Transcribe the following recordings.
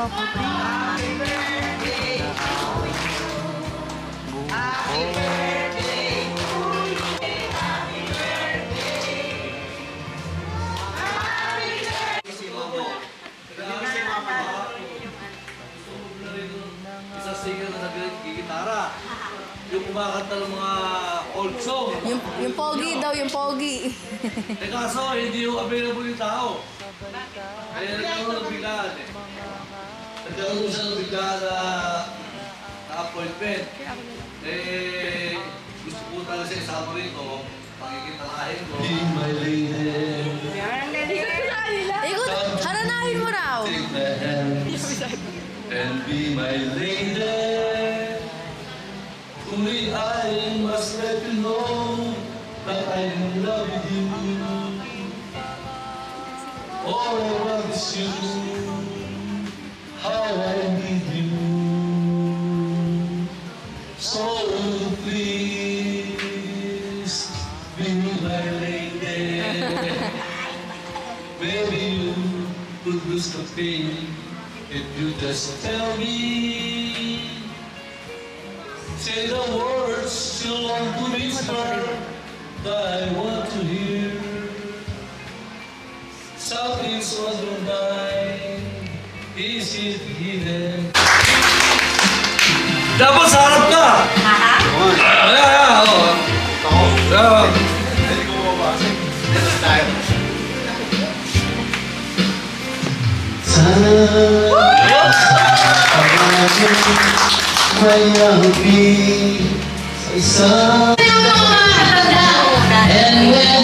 Isa singer na nag-gitara. Yung kumakanta ng mga old song. Yung pogi daw, yung pogi. Eh kaso, hindi yung available yung tao. Kaya nagkaroon ng biglaan eh. Nagkaroon siya ng biglaan na appointment. Eh, gusto ko talaga siya isama rito. Pakikitalahin ko. Ikot, haranahin mo raw. Take my hands and be my lady. Only I must let you know that I love you. All I want is you. How I need you. So please be my lady. Maybe you would lose the pain if you just tell me. Say the words you want to whisper that I want to hear. Something's on your mind. Is it hidden? Dapat sa harap ka!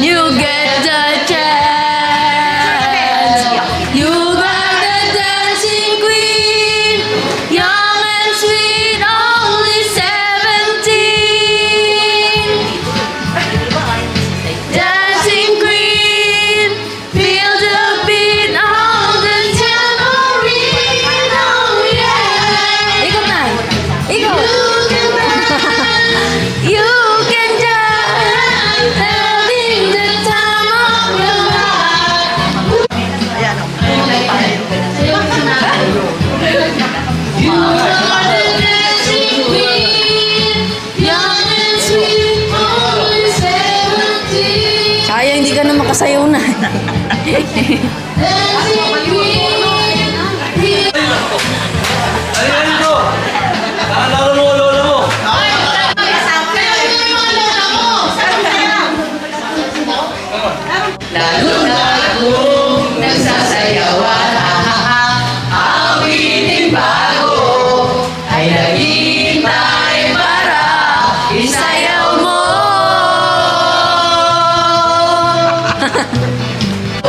You get the chance. You got the dancing queen. Young and sweet, only 17. Dancing queen, feel the beat on the tambourine. Oh yeah. Ikot na. Ikot. You can dance, having the time of your life. You are the dancing queen, young and sweet, only 17. Kaya hindi ka na makasayaw na. Dancing queen. Ano ito? Naalala mo, lola mo? Lalo na kung nagsasayawan, awiting bago ay naghihintay para isayaw mo.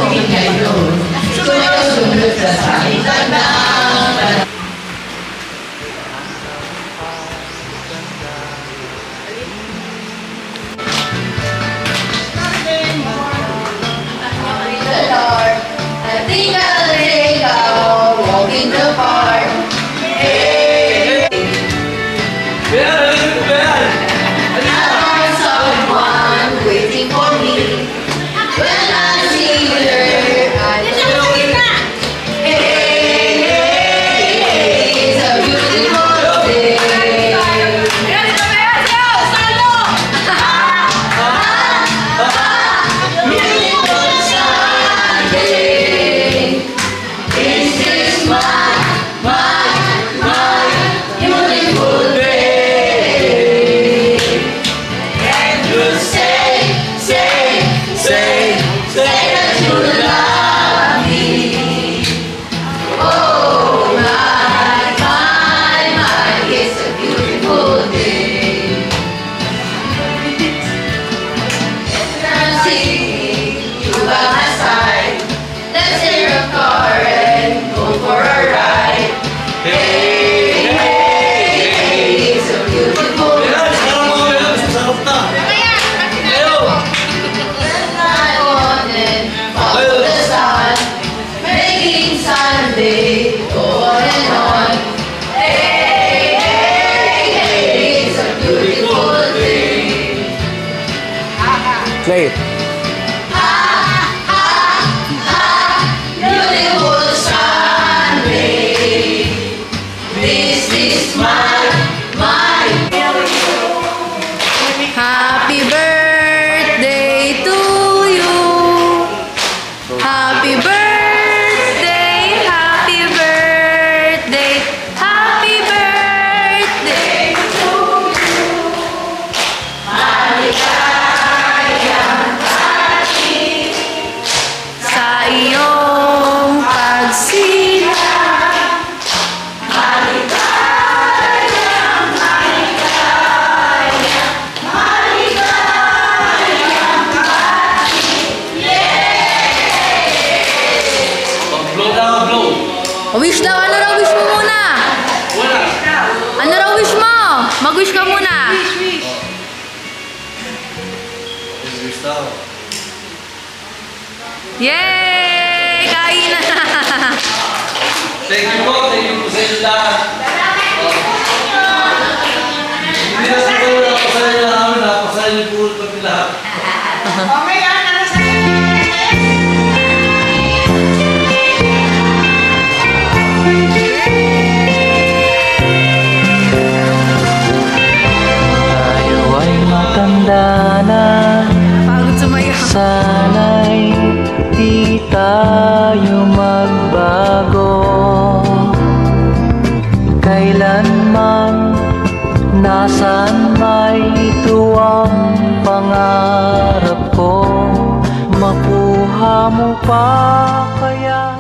Ngayon, sumunod sa salita na I think I'll take a walk in the park. Hey, Bayan! Bayan! I found someone waiting for me. When I see her, I know it. Hey, it's a beautiful day. Beautiful Sunday. This is my beautiful day. And you say that you love me. Oh my, it's a beautiful day. Nancy, you by my side. Let's take a car and go for a ride. Hey, it's a beautiful Bayan! Sarap mo, Bayan! Sarap na! Ayaw! When I wanted follow the sun, making Sunday go on and on. Hey, it's a beautiful day. Play it. Beautiful Sunday. Wish daw, ano raw wish mo muna? Wala. Ano raw wish mo? Mag-wish ka muna. Wish daw. Yay! Kain na! Thank you po sa inyo lahat. Hindi na siguro napasaya na namin, napasaya niyo po kami lahat. Tayo ay matanda na, Pagod sumayaw. sana'y di tayo magbago. Kailanman, nasaan may ito ang pangarap ko. Makuha mo pa kaya